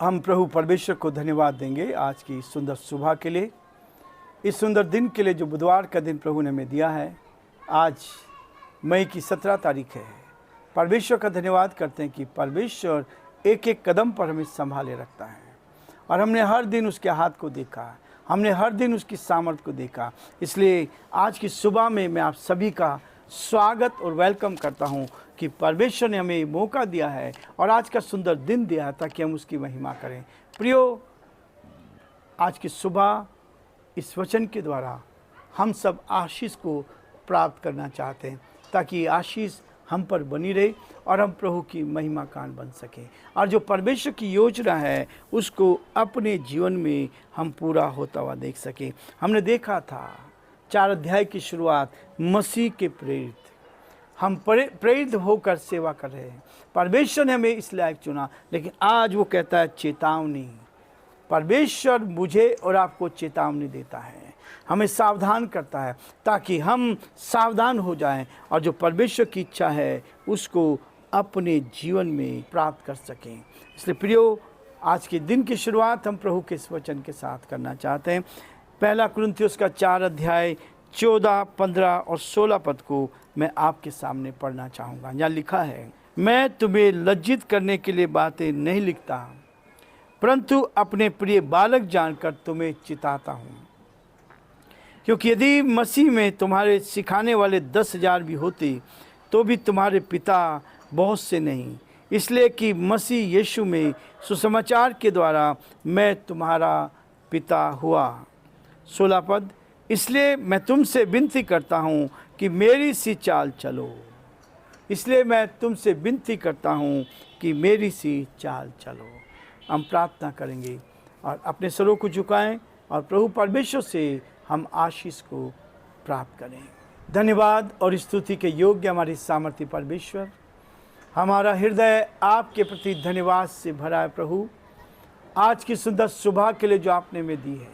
हम प्रभु परमेश्वर को धन्यवाद देंगे आज की सुंदर सुबह के लिए, इस सुंदर दिन के लिए जो बुधवार का दिन प्रभु ने हमें दिया है। आज मई की 17 तारीख है। परमेश्वर का धन्यवाद करते हैं कि परमेश्वर एक एक कदम पर हमें संभाले रखता है और हमने हर दिन उसके हाथ को देखा, हमने हर दिन उसकी सामर्थ को देखा। इसलिए आज की सुबह में मैं आप सभी का स्वागत और वेलकम करता हूं कि परमेश्वर ने हमें मौका दिया है और आज का सुंदर दिन दिया है ताकि हम उसकी महिमा करें। प्रियो, आज की सुबह इस वचन के द्वारा हम सब आशीष को प्राप्त करना चाहते हैं ताकि आशीष हम पर बनी रहे और हम प्रभु की महिमा कान बन सकें और जो परमेश्वर की योजना है उसको अपने जीवन में हम पूरा होता हुआ देख सकें। हमने देखा था 4 अध्याय की शुरुआत मसीह के प्रेरित, हम प्रेरित होकर सेवा कर रहे हैं। परमेश्वर ने हमें इस लायक चुना, लेकिन आज वो कहता है चेतावनी। परमेश्वर मुझे और आपको चेतावनी देता है, हमें सावधान करता है ताकि हम सावधान हो जाएं और जो परमेश्वर की इच्छा है उसको अपने जीवन में प्राप्त कर सकें। इसलिए प्रियो, आज के दिन की शुरुआत हम प्रभु के इस वचन के साथ करना चाहते हैं। पहला कुरिन्थियों का 4 अध्याय 14, 15 और 16 पद को मैं आपके सामने पढ़ना चाहूँगा। यहाँ लिखा है, मैं तुम्हें लज्जित करने के लिए बातें नहीं लिखता, परंतु अपने प्रिय बालक जानकर तुम्हें चिताता हूँ। क्योंकि यदि मसीह में तुम्हारे सिखाने वाले 10,000 भी होते तो भी तुम्हारे पिता बहुत से नहीं, इसलिए कि मसीह यीशु में सुसमाचार के द्वारा मैं तुम्हारा पिता हुआ। 16 पद, इसलिए मैं तुमसे विनती करता हूँ कि मेरी सी चाल चलो। इसलिए मैं तुमसे विनती करता हूँ कि मेरी सी चाल चलो। हम प्रार्थना करेंगे और अपने सरों को झुकाएं और प्रभु परमेश्वर से हम आशीष को प्राप्त करें। धन्यवाद और स्तुति के योग्य हमारी सामर्थ्य परमेश्वर, हमारा हृदय आपके प्रति धन्यवाद से भरा है। प्रभु, आज की सुंदर सुबह के लिए जो आपने हमें दी है,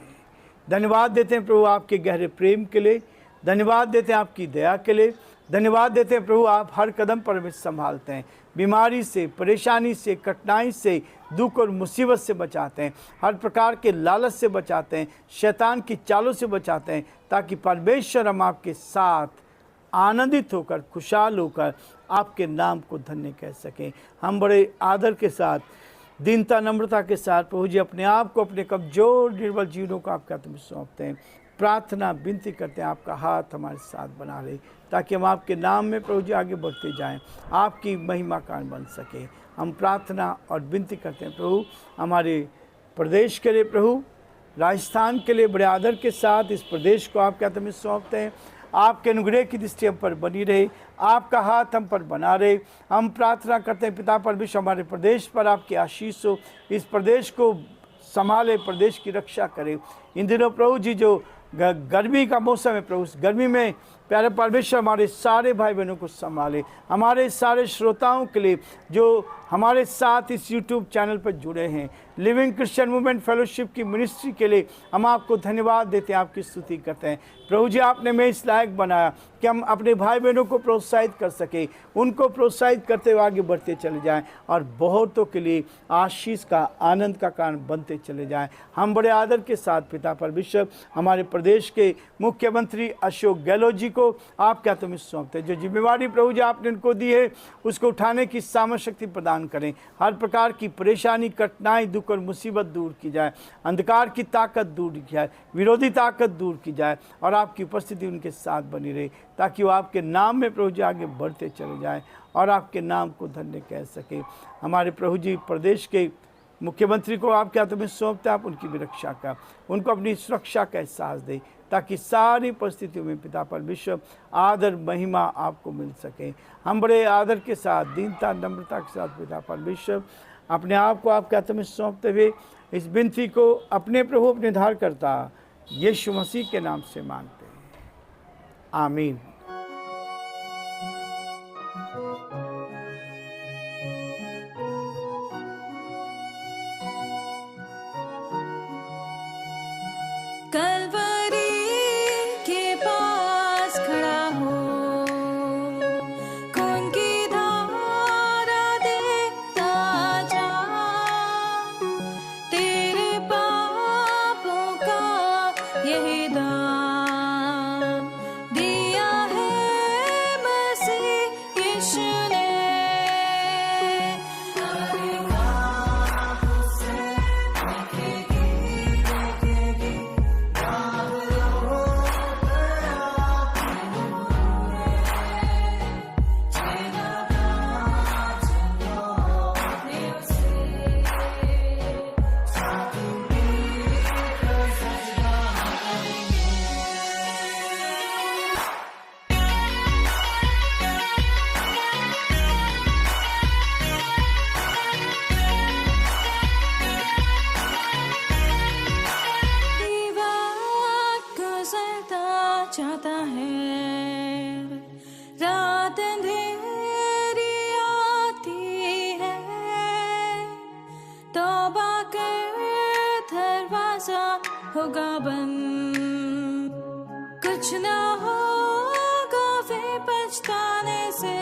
धन्यवाद देते हैं प्रभु आपके गहरे प्रेम के लिए, धन्यवाद देते हैं आपकी दया के लिए, धन्यवाद देते हैं प्रभु आप हर कदम पर हमें संभालते हैं, बीमारी से, परेशानी से, कठिनाई से, दुख और मुसीबत से बचाते हैं, हर प्रकार के लालच से बचाते हैं, शैतान की चालों से बचाते हैं, ताकि परमेश्वर हम आपके साथ आनंदित होकर, खुशहाल होकर आपके नाम को धन्य कह सकें। हम बड़े आदर के साथ, दीनता, नम्रता के साथ प्रभु जी अपने आप को, अपने कमजोर निर्बल जीवनों को आपके हाथ में सौंपते हैं। प्रार्थना विनती करते हैं आपका हाथ हमारे साथ बना ले ताकि हम आपके नाम में प्रभु जी आगे बढ़ते जाएं, आपकी महिमा कान बन सके। हम प्रार्थना और विनती करते हैं प्रभु हमारे प्रदेश के लिए, प्रभु राजस्थान के लिए बड़े आदर के साथ इस प्रदेश को आपके हाथ में सौंपते हैं। आपके अनुग्रह की दृष्टि हम पर बनी रहे, आपका हाथ हम पर बना रहे। हम प्रार्थना करते हैं पिता परमेश्वर हमारे प्रदेश पर आपकी आशीष हो, इस प्रदेश को संभाले, प्रदेश की रक्षा करे। इन दिनों प्रभु जी जो गर्मी का मौसम है प्रभु, गर्मी में प्यारे परमेश्वर हमारे सारे भाई बहनों को संभाले। हमारे सारे श्रोताओं के लिए जो हमारे साथ इस YouTube चैनल पर जुड़े हैं, लिविंग क्रिश्चियन मूवमेंट फेलोशिप की मिनिस्ट्री के लिए हम आपको धन्यवाद देते हैं, आपकी स्तुति करते हैं। प्रभु जी आपने मैं इस लायक बनाया कि हम अपने भाई बहनों को प्रोत्साहित कर सके, उनको प्रोत्साहित करते हुए आगे बढ़ते चले जाएं और बहुतों के लिए आशीष का, आनंद का कारण बनते चले जाएं। हम बड़े आदर के साथ पिता परमेश्वर हमारे प्रदेश के मुख्यमंत्री अशोक गहलोत जी को आप क्या तुम्हें सौंपते हैं। जो जिम्मेवारी प्रभु जी आपने उनको दी है उसको उठाने की सामर्थ्य शक्ति प्रदान करें। हर प्रकार की परेशानी, कठिनाई, दुख और मुसीबत दूर की जाए, अंधकार की ताकत दूर की जाए, विरोधी ताकत दूर की जाए और आपकी उपस्थिति उनके साथ बनी रहे ताकि वो आपके नाम में प्रभु जी आगे बढ़ते चले जाएं और आपके नाम को धन्य कह सके। हमारे प्रभु जी प्रदेश के मुख्यमंत्री को आपके हाथों में सौंपते, आप उनकी भी रक्षा का, उनको अपनी सुरक्षा का एहसास दे ताकि सारी परिस्थितियों में पिता परमेश्वर आदर महिमा आपको मिल सके। हम बड़े आदर के साथ, दीनता, नम्रता के साथ पिता परमेश्वर अपने आप को आपके हाथों में सौंपते हुए इस विनती को अपने प्रभु, अपने धारकर्ता यीशु मसीह के नाम से मांगते हैं, आमीन। होगा बंद, कुछ ना होगा फिर पछताने से,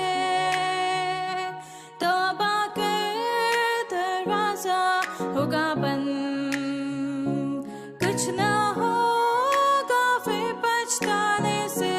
तौबा कर दरवाजा होगा बंद, कुछ ना होगा फिर पछताने से।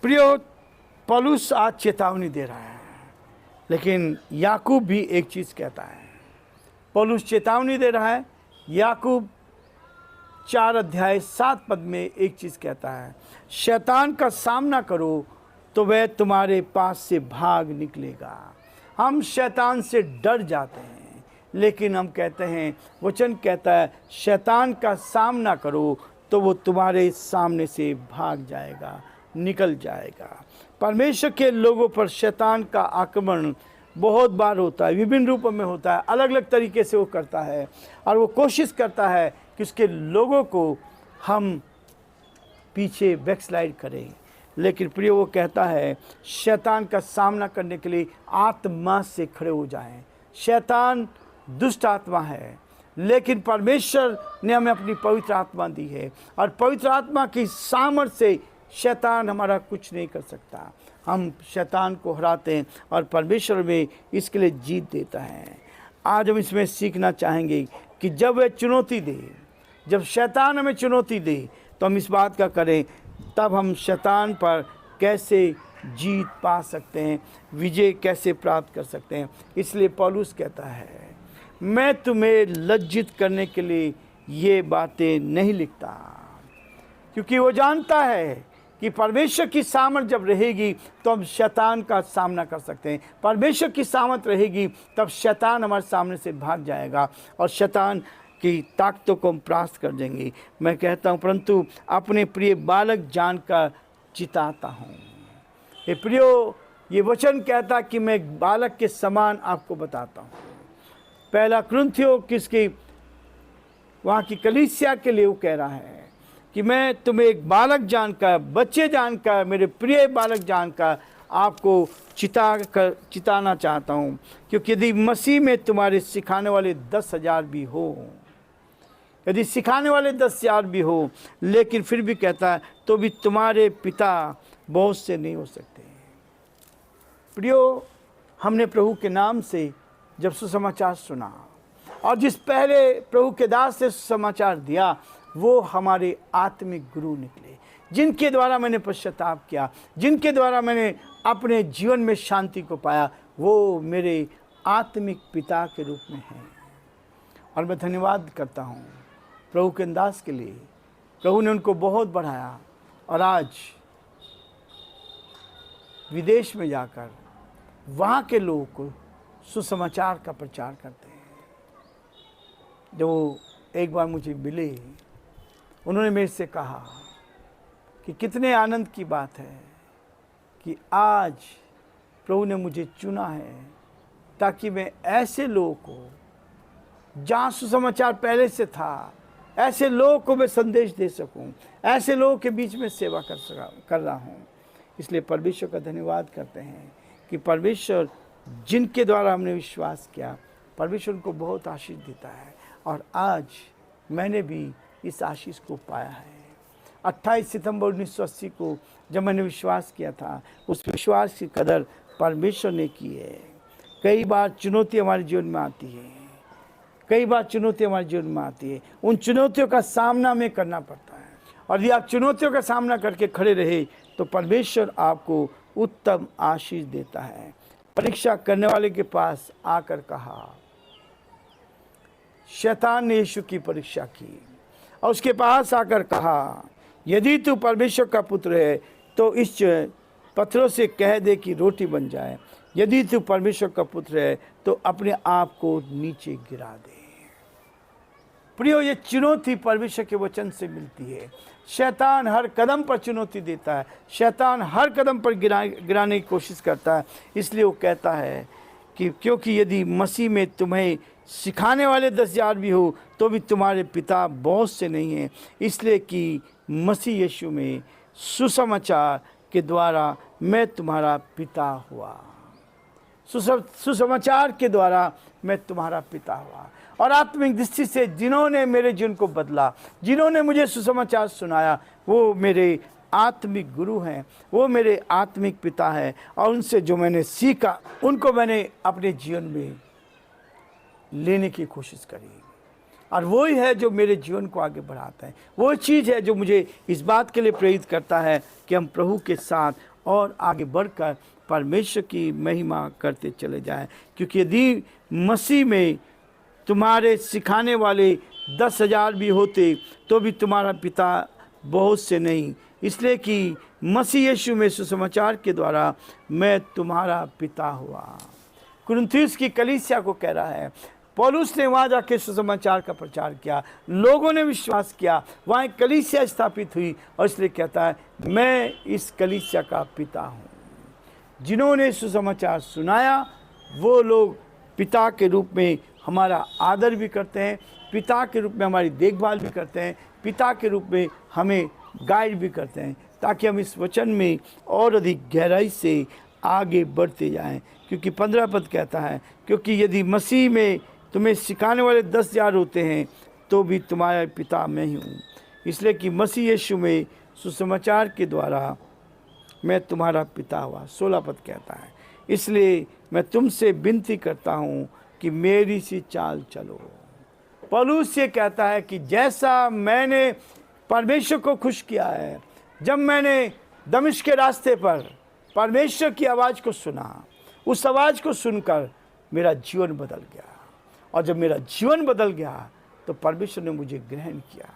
प्रियो, पौलुस आज चेतावनी दे रहा है, लेकिन याकूब भी एक चीज़ कहता है। पौलुस चेतावनी दे रहा है, याकूब 4:7 में एक चीज़ कहता है, शैतान का सामना करो तो वह तुम्हारे पास से भाग निकलेगा। हम शैतान से डर जाते हैं, लेकिन हम कहते हैं, वचन कहता है शैतान का सामना करो तो वो तुम्हारे सामने से भाग जाएगा, निकल जाएगा। परमेश्वर के लोगों पर शैतान का आक्रमण बहुत बार होता है, विभिन्न रूपों में होता है, अलग अलग तरीके से वो करता है, और वो कोशिश करता है कि उसके लोगों को हम पीछे बैकस्लाइड करें। लेकिन प्रिय, वो कहता है शैतान का सामना करने के लिए आत्मा से खड़े हो जाएं। शैतान दुष्ट आत्मा है, लेकिन परमेश्वर ने हमें अपनी पवित्र आत्मा दी है, और पवित्र आत्मा की सामर्थ्य से शैतान हमारा कुछ नहीं कर सकता। हम शैतान को हराते हैं और परमेश्वर में इसके लिए जीत देता है। आज हम इसमें सीखना चाहेंगे कि जब वह चुनौती दे, जब शैतान हमें चुनौती दे, तो हम इस बात का करें, तब हम शैतान पर कैसे जीत पा सकते हैं, विजय कैसे प्राप्त कर सकते हैं। इसलिए पौलुस कहता है, मैं तुम्हें लज्जित करने के लिए ये बातें नहीं लिखता, क्योंकि वो जानता है कि परमेश्वर की सामर्थ जब रहेगी तो हम शैतान का सामना कर सकते हैं। परमेश्वर की सामर्थ रहेगी तब शैतान हमारे सामने से भाग जाएगा और शैतान की ताकतों को हम परास्त कर देंगे। मैं कहता हूँ, परंतु अपने प्रिय बालक जानकर चिताता हूँ। ये प्रियो, ये वचन कहता कि मैं एक बालक के समान आपको बताता हूँ। पहला कुरिन्थियों किसकी, वहाँ की कलीसिया के लिए वो कह रहा है कि मैं तुम्हें एक बालक जानकर, बच्चे जानकर, मेरे प्रिय बालक जानकर आपको चिताना चाहता हूँ। क्योंकि यदि मसीह में तुम्हारे सिखाने वाले 10,000 भी हो, यदि सिखाने वाले 10,000 भी हो, लेकिन फिर भी कहता है तो भी तुम्हारे पिता बहुत से नहीं हो सकते। प्रियो, हमने प्रभु के नाम से जब सुसमाचार सुना, और जिस पहले प्रभु के दास से सुसमाचार दिया, वो हमारे आत्मिक गुरु निकले, जिनके द्वारा मैंने पश्चाताप किया, जिनके द्वारा मैंने अपने जीवन में शांति को पाया, वो मेरे आत्मिक पिता के रूप में हैं। और मैं धन्यवाद करता हूँ प्रभु के दास के लिए। प्रभु ने उनको बहुत बढ़ाया, और आज विदेश में जाकर वहाँ के लोगों को सुसमाचार का प्रचार करते हैं। जो एक बार मुझे मिले, उन्होंने मेरे से कहा कि कितने आनंद की बात है कि आज प्रभु ने मुझे चुना है ताकि मैं ऐसे लोगों को, जहाँ सुसमाचार पहले से था, ऐसे लोगों को मैं संदेश दे सकूं, ऐसे लोगों के बीच में सेवा कर रहा हूं। इसलिए परमेश्वर का धन्यवाद करते हैं कि परमेश्वर जिनके द्वारा हमने विश्वास किया, परमेश्वर उनको बहुत आशीष देता है, और आज मैंने भी इस आशीष को पाया है। 28 सितंबर 1980 को जब मैंने विश्वास किया था, उस विश्वास की कदर परमेश्वर ने की है। कई बार चुनौती हमारे जीवन में आती है, कई बार चुनौती हमारे जीवन में आती है। उन चुनौतियों का सामना हमें करना पड़ता है, और यदि आप चुनौतियों का सामना करके खड़े रहे तो परमेश्वर आपको उत्तम आशीष देता है। परीक्षा करने वाले के पास आकर कहा, शैतान ने यीशु की परीक्षा की और उसके पास आकर कहा, यदि तू परमेश्वर का पुत्र है तो इस पत्थरों से कह दे कि रोटी बन जाए। यदि तू परमेश्वर का पुत्र है तो अपने आप को नीचे गिरा दे। प्रियो, ये चुनौती परमेश्वर के वचन से मिलती है। शैतान हर कदम पर चुनौती देता है, शैतान हर कदम पर गिराने की कोशिश करता है। इसलिए वो कहता है कि क्योंकि यदि मसीह में तुम्हें सिखाने वाले 10,000 भी हो तो भी तुम्हारे पिता बहुत से नहीं हैं, इसलिए कि मसीह यीशु में सुसमाचार के द्वारा मैं तुम्हारा पिता हुआ। सुसमाचार के द्वारा मैं तुम्हारा पिता हुआ। और आत्मिक दृष्टि से जिन्होंने मेरे जीवन को बदला, जिन्होंने मुझे सुसमाचार सुनाया, वो मेरे आत्मिक गुरु हैं, वो मेरे आत्मिक पिता हैं। और उनसे जो मैंने सीखा उनको मैंने अपने जीवन में लेने की कोशिश करी। और वही है जो मेरे जीवन को आगे बढ़ाता है। वो चीज़ है जो मुझे इस बात के लिए प्रेरित करता है कि हम प्रभु के साथ और आगे बढ़कर परमेश्वर की महिमा करते चले जाएं। क्योंकि यदि मसीह में तुम्हारे सिखाने वाले 10,000 भी होते तो भी तुम्हारा पिता बहुत से नहीं, इसलिए कि मसीह यीशु में सुसमाचार के द्वारा मैं तुम्हारा पिता हुआ। कुरिन्थियों की कलीसिया को कह रहा है। पौलुस ने वहाँ जाके सुसमाचार का प्रचार किया, लोगों ने विश्वास किया, वहाँ एक कलीसिया स्थापित हुई। और इसलिए कहता है मैं इस कलीसिया का पिता हूँ। जिन्होंने सुसमाचार सुनाया वो लोग पिता के रूप में हमारा आदर भी करते हैं, पिता के रूप में हमारी देखभाल भी करते हैं, पिता के रूप में हमें गाइड भी करते हैं, ताकि हम इस वचन में और अधिक गहराई से आगे बढ़ते जाएं। क्योंकि 15 पद कहता है, क्योंकि यदि मसीह में तुम्हें सिखाने वाले 10,000 होते हैं तो भी तुम्हारा पिता मैं ही हूँ, इसलिए कि मसीह यीशु में सुसमाचार के द्वारा मैं तुम्हारा पिता हुआ। 16 पद कहता है, इसलिए मैं तुमसे विनती करता हूँ कि मेरी सी चाल चलो। पौलुस ये कहता है कि जैसा मैंने परमेश्वर को खुश किया है, जब मैंने दमिश्क के रास्ते पर परमेश्वर की आवाज़ को सुना, उस आवाज़ को सुनकर मेरा जीवन बदल गया। और जब मेरा जीवन बदल गया तो परमेश्वर ने मुझे ग्रहण किया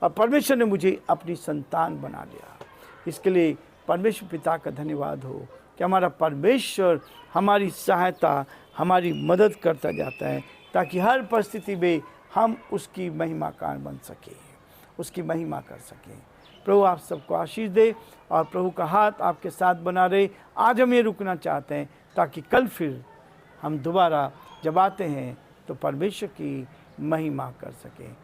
और परमेश्वर ने मुझे अपनी संतान बना लिया। इसके लिए परमेश्वर पिता का धन्यवाद हो कि हमारा परमेश्वर हमारी सहायता, हमारी मदद करता जाता है, ताकि हर परिस्थिति में हम उसकी महिमा कार बन सकें, उसकी महिमा कर सकें। प्रभु आप सबको आशीष दे और प्रभु का हाथ आपके साथ बना रहे। आज हम ये रुकना चाहते हैं ताकि कल फिर हम दोबारा जब आते हैं तो परमेश्वर की महिमा कर सकें।